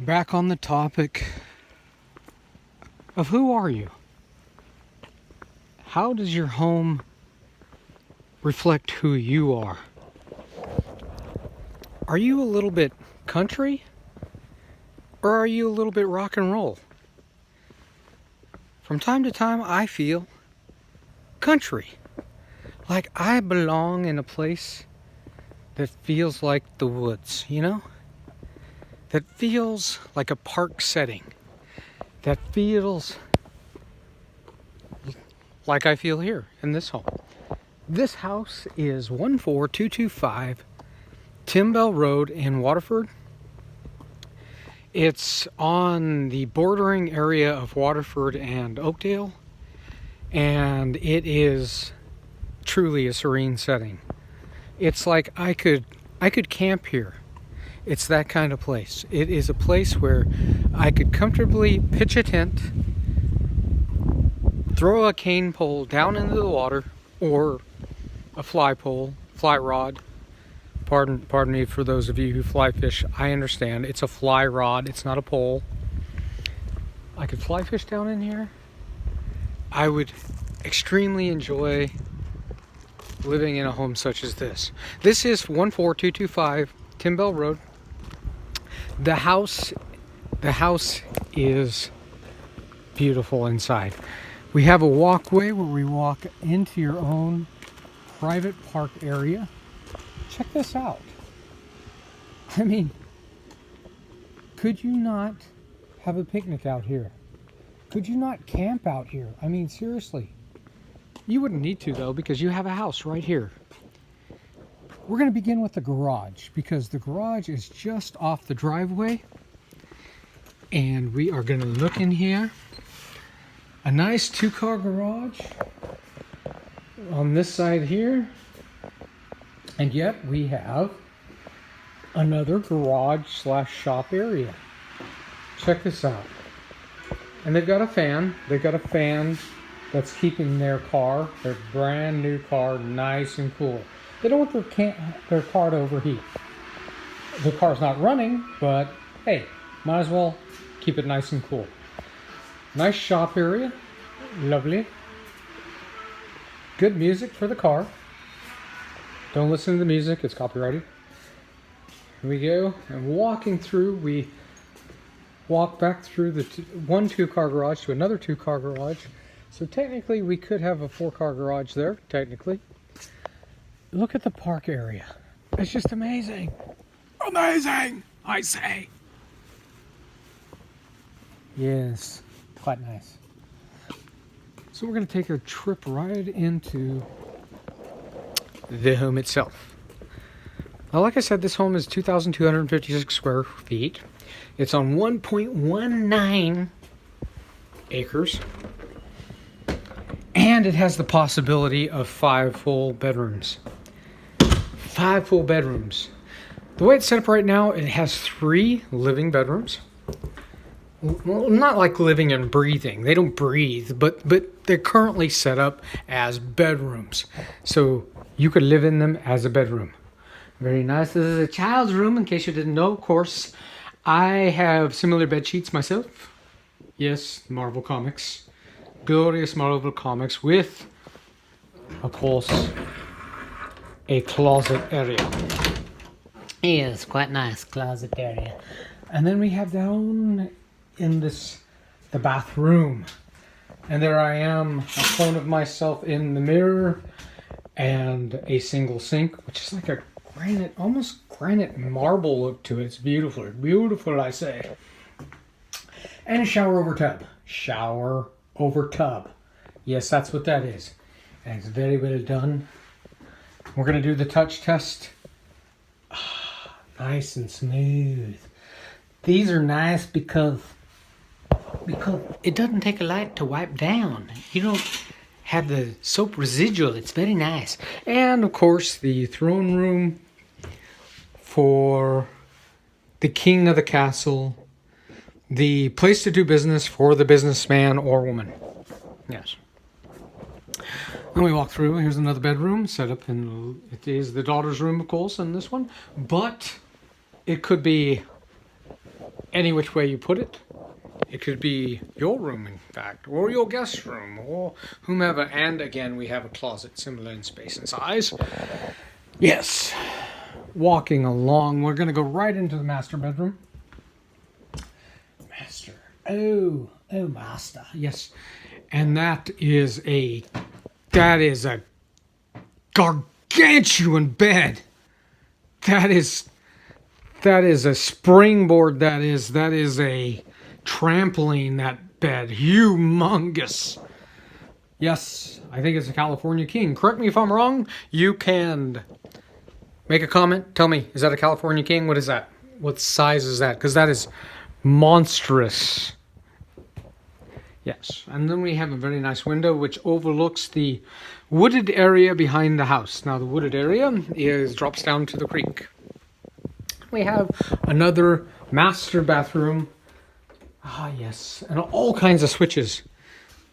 back on the topic of who are you? How does your home reflect who you are? Are you a little bit country? Or are you a little bit rock and roll? From time to time, I feel country. Like I belong in a place that feels like the woods, you know? That feels like a park setting. That feels like I feel here in this home. This house is 14225 Timbell Road in Waterford. It's on the bordering area of Waterford and Oakdale, and it is truly a serene setting. It's like I could camp here. It's that kind of place. It is a place where I could comfortably pitch a tent, throw a cane pole down into the water, or a fly pole, fly rod. Pardon me for those of you who fly fish. I understand. It's a fly rod. It's not a pole. I could fly fish down in here. I would extremely enjoy living in a home such as this. This is 14225 Timbell Road. The house is beautiful inside. We have a walkway where we walk into your own private park area. Check this out. I mean, could you not have a picnic out here? Could you not camp out here? I mean, seriously. You wouldn't need to, though, because you have a house right here. We're going to begin with the garage, because the garage is just off the driveway. And we are going to look in here. A nice 2-car garage on this side here. And yet we have another garage/shop area. Check this out. And they've got a fan. They've got a fan that's keeping their brand new car, nice and cool. They don't want their car to overheat. The car's not running, but hey, might as well keep it nice and cool. Nice shop area. Lovely. Good music for the car. Don't listen to the music, it's copyrighted. Here we go, and walking through, we walk back through the one 2-car garage to another 2-car garage. So technically we could have a 4-car garage there, technically. Look at the park area. It's just amazing. Amazing, I say. Yes, quite nice. So we're going to take a trip right into the home itself. Now, like I said, this home is 2,256 square feet. It's on 1.19 acres. And it has the possibility of 5 full bedrooms. 5 full bedrooms. The way it's set up right now, it has 3 living bedrooms. Well, not like living and breathing. They don't breathe, but they're currently set up as bedrooms. So you could live in them as a bedroom. Very nice. This is a child's room, in case you didn't know. Of course, I have similar bed sheets myself. Yes, Marvel Comics. Glorious Marvel Comics with, of course, a closet area. Yes, quite nice closet area. And then we have down in the bathroom. And there I am, a clone of myself in the mirror. And a single sink, which is like a granite, almost granite marble look to it. It's beautiful. Beautiful, I say. And a shower over tub. Shower over tub. Yes, that's what that is. And it's very well done. We're going to do the touch test. Nice and smooth. These are nice because it doesn't take a lot to wipe down. You don't have the soap residual. It's very nice. And of course the throne room for the king of the castle, the place to do business for the businessman or woman. Yes. Then we walk through. Here's another bedroom set up in, it is the daughter's room, of course, in this one, but it could be any which way you put it. It could be your room, in fact, or your guest room, or whomever. And again, we have a closet similar in space and size. Yes. Walking along, we're going to go right into the master bedroom. Master. Oh, master. Yes. And that is a gargantuan bed. That is a springboard. That is a trampoline, that bed. Humongous. Yes, I think it's a California King. Correct me if I'm wrong. You can make a comment. Tell me, is that a California King? What is that? What size is that? Because that is monstrous. Yes, and then we have a very nice window which overlooks the wooded area behind the house. Now the wooded area drops down to the creek. We have another master bathroom. Ah, yes, and all kinds of switches.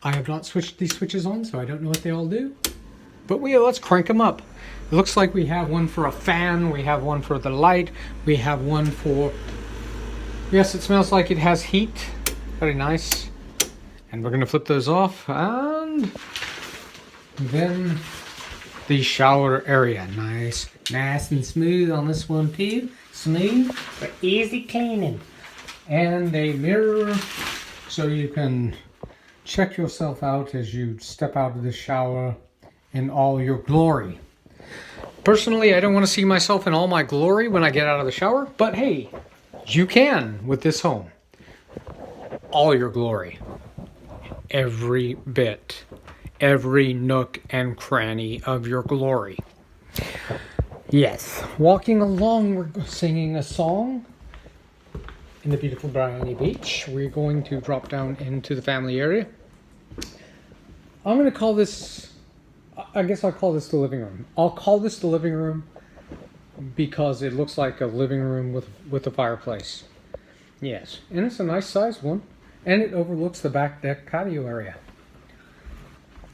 I have not switched these switches on, so I don't know what they all do. But let's crank them up. It looks like we have one for a fan, we have one for the light, we have one for... Yes, it smells like it has heat. Very nice. And we're going to flip those off. And then the shower area. Nice and smooth on this one too. Smooth, but easy cleaning. And a mirror so you can check yourself out as you step out of the shower in all your glory. Personally, I don't want to see myself in all my glory when I get out of the shower, but hey, you can with this home. All your glory. Every bit. Every nook and cranny of your glory. Yes. Walking along, we're singing a song in the beautiful Briny Beach. We're going to drop down into the family area. I'm going to call this... I guess I'll call this the living room. I'll call this the living room because it looks like a living room with a fireplace. Yes, and it's a nice sized one. And it overlooks the back deck patio area.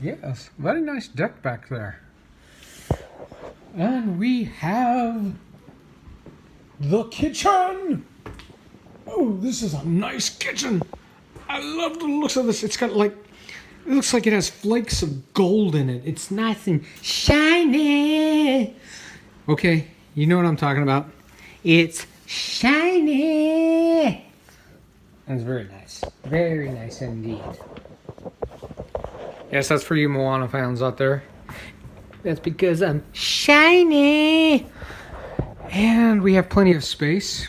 Yes, very nice deck back there. And we have the kitchen. Oh, this is a nice kitchen. I love the looks of this. It's got like... It looks like it has flakes of gold in it. It's nice and shiny. Okay, you know what I'm talking about. It's shiny. And it's very nice. Very nice indeed. Yes, that's for you Moana fans out there. That's because I'm shiny. And we have plenty of space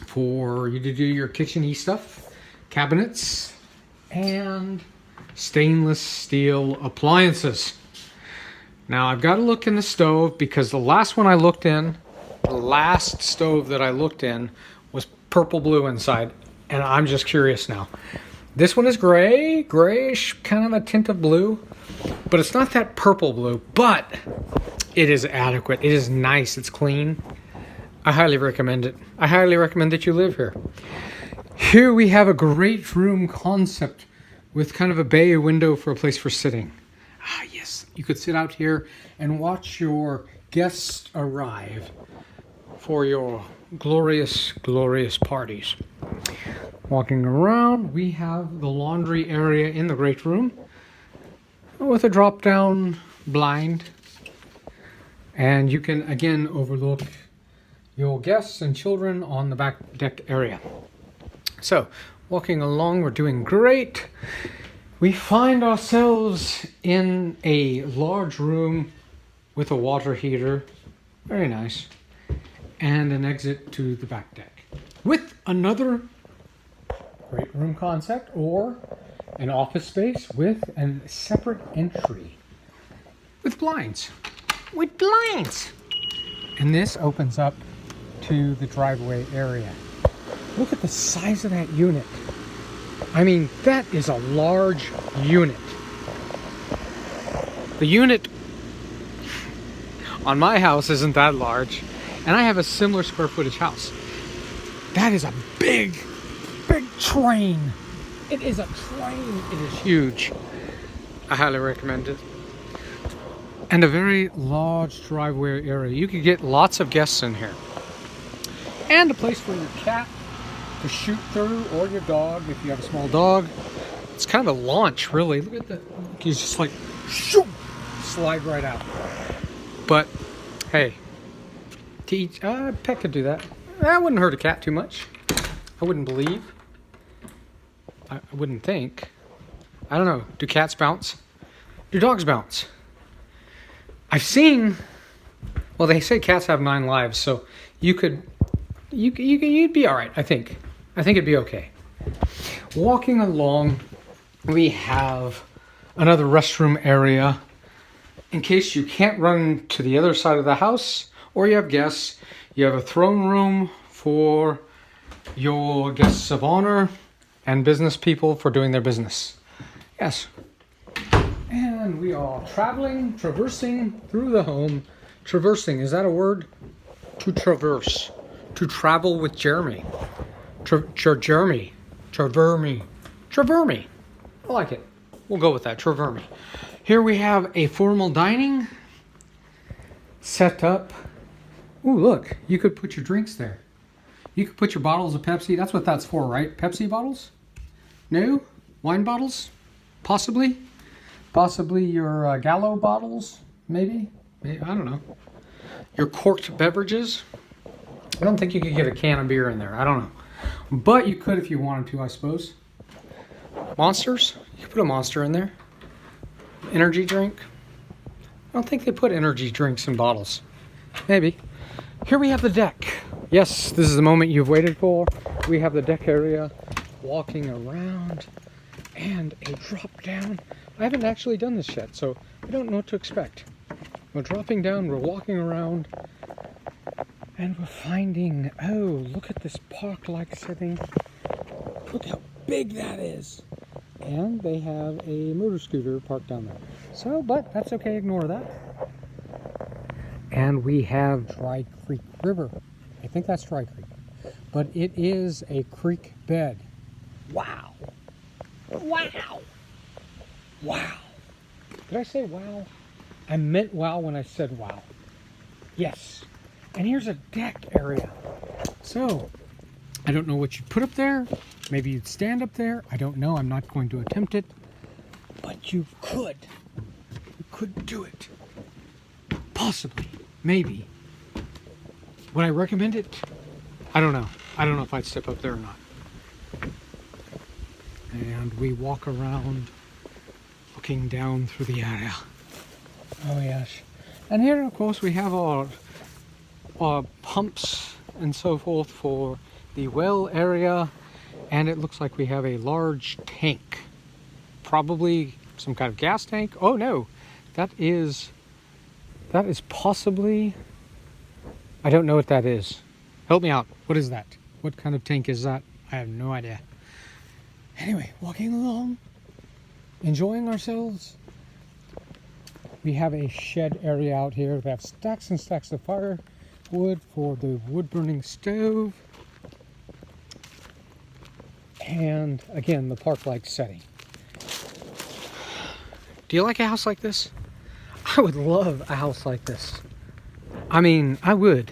for you to do your kitchen-y stuff. Cabinets. And... stainless steel appliances. Now I've got to look in the stove because the last one I looked in, the last stove that I looked in was purple blue inside, and I'm just curious now. This one is grayish, kind of a tint of blue, but it's not that purple blue, but it is adequate. It is nice. It's clean. I highly recommend it. I highly recommend that you live here. Here we have a great room concept with kind of a bay window for a place for sitting. Ah, yes. You could sit out here and watch your guests arrive for your glorious, glorious parties. Walking around, we have the laundry area in the great room with a drop-down blind. And you can, again, overlook your guests and children on the back deck area. So, walking along, we're doing great. We find ourselves in a large room with a water heater. Very nice. And an exit to the back deck. With another great room concept or an office space with a separate entry. With blinds. With blinds! And this opens up to the driveway area. Look at the size of that unit. I mean, that is a large unit. The unit on my house isn't that large, and I have a similar square footage house. That is a big, big train. It is a train. It is huge. I highly recommend it. And a very large driveway area. You could get lots of guests in here. And a place for your cat to shoot through, or your dog if you have a small dog. It's kind of a launch, really. Look at that. He's just like, shoo, slide right out. But hey, to each, a pet could do that. That wouldn't hurt a cat too much. I wouldn't believe. I wouldn't think. I don't know. Do cats bounce? Do dogs bounce? I've seen. Well, they say cats have 9 lives, so you'd be all right. I think it'd be okay. Walking along, we have another restroom area in case you can't run to the other side of the house, or you have guests. You have a throne room for your guests of honor and business people for doing their business. Yes. And we are traversing through the home. Traversing, is that a word? To traverse. To travel with Jeremy. Jeremy. Traverme. I like it. We'll go with that. Traverme. Here we have a formal dining set up. Ooh, look. You could put your drinks there. You could put your bottles of Pepsi. That's what that's for, right? Pepsi bottles? No? Wine bottles? Possibly. Possibly your Gallo bottles? Maybe. I don't know. Your corked beverages? I don't think you could get a can of beer in there. I don't know. But you could if you wanted to, I suppose. Monsters? You could put a Monster in there. Energy drink? I don't think they put energy drinks in bottles. Maybe. Here we have the deck. Yes, this is the moment you've waited for. We have the deck area, walking around, and a drop down. I haven't actually done this yet, so I don't know what to expect. We're dropping down, we're walking around, and we're finding, oh, look at this park-like setting. Look how big that is. And they have a motor scooter parked down there. So, but that's okay, ignore that. And we have Dry Creek River. I think that's Dry Creek. But it is a creek bed. Wow. Wow. Wow. Did I say wow? I meant wow when I said wow. Yes. And here's a deck area. So, I don't know what you'd put up there. Maybe you'd stand up there. I don't know. I'm not going to attempt it. But you could. You could do it. Possibly. Maybe. Would I recommend it? I don't know. I don't know if I'd step up there or not. And we walk around looking down through the area. Oh yes. And here, of course, we have our pumps and so forth for the well area. And it looks like we have a large tank. Probably some kind of gas tank. Oh no, that is possibly, I don't know what that is. Help me out. What is that? What kind of tank is that? I have no idea. Anyway, walking along, enjoying ourselves. We have a shed area out here. We have stacks and stacks of firewood for the wood burning stove. And again, the park-like setting. Do you like a house like this? I would love a house like this. I mean, I would.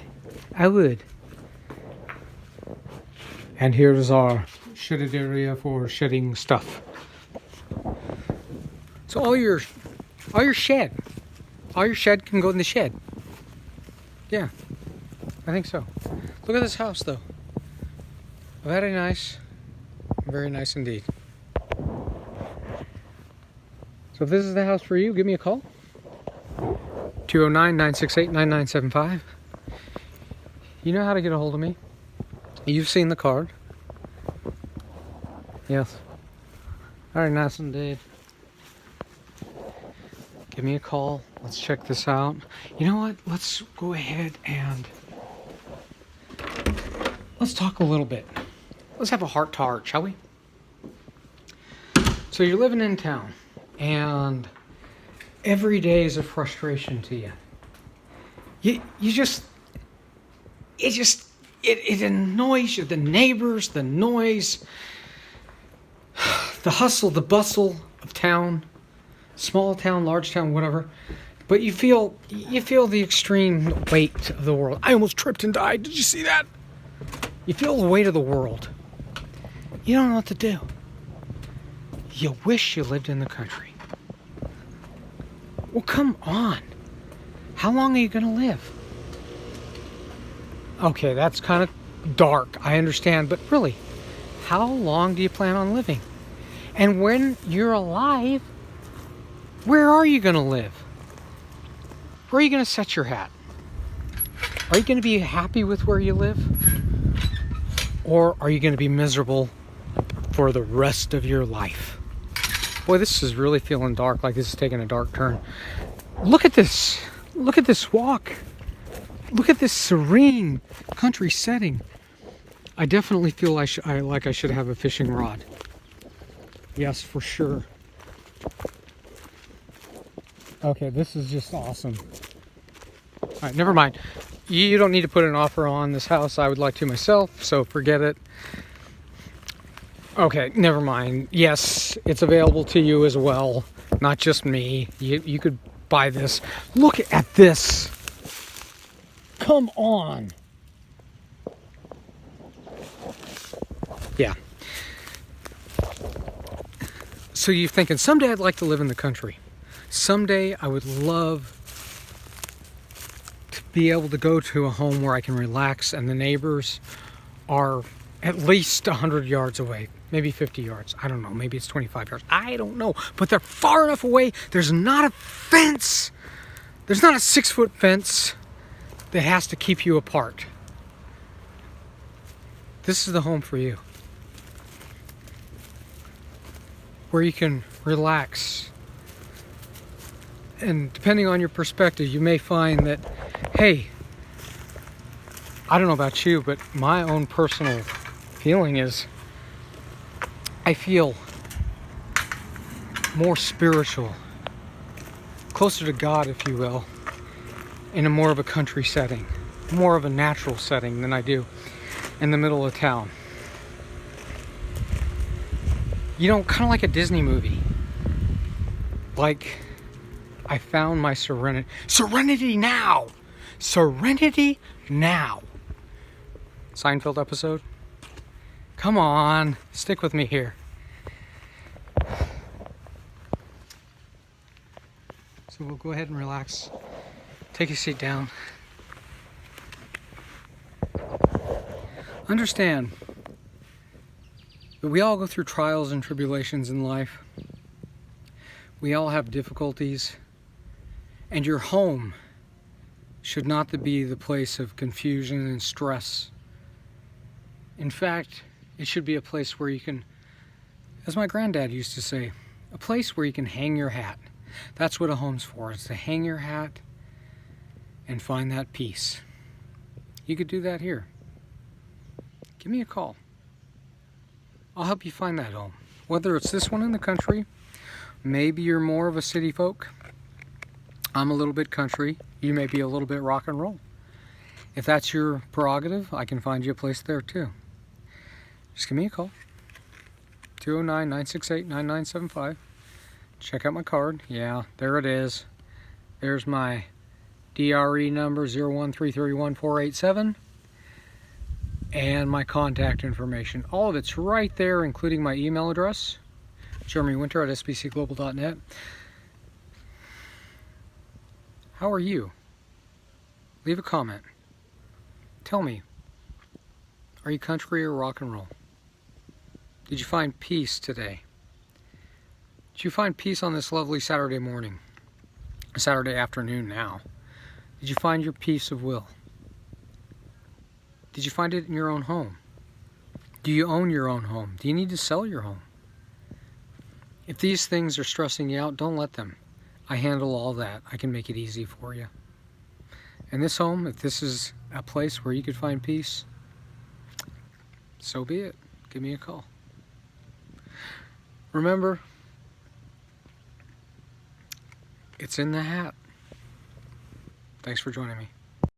And here's our shedded area for shedding stuff. So all your shed can go in the shed. Yeah, I think so. Look at this house though. Very nice. Very nice indeed. So if this is the house for you, give me a call. 209-968-9975. You know how to get a hold of me. You've seen the card. Yes. Very nice indeed. Give me a call. Let's check this out. You know what? Let's go ahead and let's talk a little bit. Let's have a heart to heart, shall we? So you're living in town, and every day is a frustration to you. It annoys you. The neighbors, the noise, the hustle, the bustle of town, small town, large town, whatever. But you feel the extreme weight of the world. I almost tripped and died. Did you see that? You feel the weight of the world. You don't know what to do. You wish you lived in the country. Well, come on. How long are you going to live? Okay, that's kind of dark, I understand, but really, how long do you plan on living? And when you're alive, where are you going to live? Where are you going to set your hat? Are you going to be happy with where you live? Or are you going to be miserable for the rest of your life? Boy, this is really feeling dark, like this is taking a dark turn. Look at this. Look at this walk. Look at this serene country setting. I definitely feel like I should have a fishing rod. Yes, for sure. Okay, this is just awesome. All right, never mind. You don't need to put an offer on this house. I would like to myself, so forget it. Okay, never mind. Yes, it's available to you as well, not just me. You could buy this. Look at this. Come on. Yeah. So you're thinking, someday I'd like to live in the country. Someday I would love to be able to go to a home where I can relax and the neighbors are at least 100 yards away, maybe 50 yards. I don't know, maybe it's 25 yards. I don't know, but they're far enough away. There's not a fence. There's not a 6-foot fence that has to keep you apart. This is the home for you, where you can relax. And depending on your perspective, you may find that, hey, I don't know about you, but my own personal feeling is I feel more spiritual, closer to God, if you will, in a more of a country setting, more of a natural setting than I do in the middle of town. You know, kind of like a Disney movie. Like, I found my serenity. Serenity now! Serenity now! Seinfeld episode? Come on, stick with me here. So we'll go ahead and relax. Take a seat down. Understand that we all go through trials and tribulations in life. We all have difficulties. And your home should not be the place of confusion and stress. In fact, it should be a place where you can, as my granddad used to say, a place where you can hang your hat. That's what a home's for. It's to hang your hat and find that peace. You could do that here. Give me a call. I'll help you find that home. Whether it's this one in the country, maybe you're more of a city folk. I'm a little bit country. You may be a little bit rock and roll. If that's your prerogative, I can find you a place there too. Just give me a call. 209-968-9975. Check out my card. Yeah, there it is. There's my DRE number 01331-487 and my contact information. All of it's right there, including my email address, jeremywinter@sbcglobal.net. How are you? Leave a comment. Tell me, are you country or rock and roll? Did you find peace today? Did you find peace on this lovely Saturday morning? Saturday afternoon now. Did you find your peace of will? Did you find it in your own home? Do you own your own home? Do you need to sell your home? If these things are stressing you out, don't let them. I handle all that. I can make it easy for you. And this home, if this is a place where you could find peace, so be it. Give me a call. Remember, it's in the hat. Thanks for joining me.